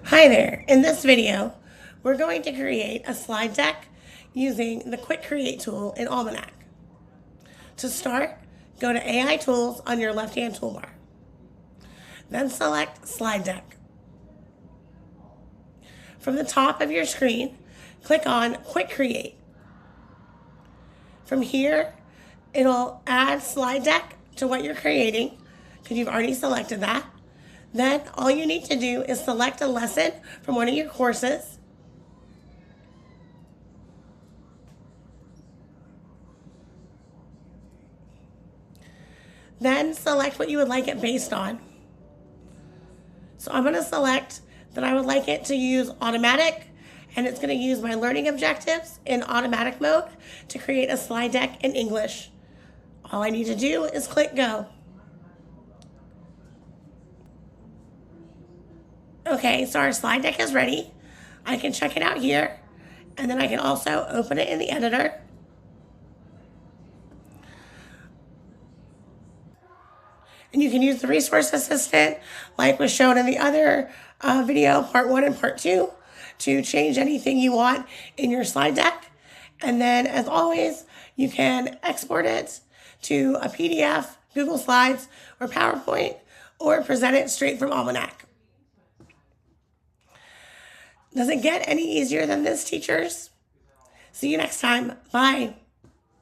Hi there. In this video, we're going to create a slide deck using the Quick Create tool in Almanack. To start, go to AI Tools on your left-hand toolbar. Then select Slide Deck. From the top of your screen, click on Quick Create. From here, it'll add slide deck to what you're creating because you've already selected that. Then all you need to do is select a lesson from one of your courses. Then select what you would like it based on. So I'm going to select that I would like it to use automatic, and it's going to use my learning objectives in automatic mode to create a slide deck in English. All I need to do is click go. Okay, so our slide deck is ready. I can check it out here, and then I can also open it in the editor. And you can use the resource assistant like was shown in the other video, part 1 and part 2, to change anything you want in your slide deck. And then as always, you can export it to a PDF, Google Slides, or PowerPoint, or present it straight from Almanack. Does it get any easier than this, teachers? See you next time. Bye.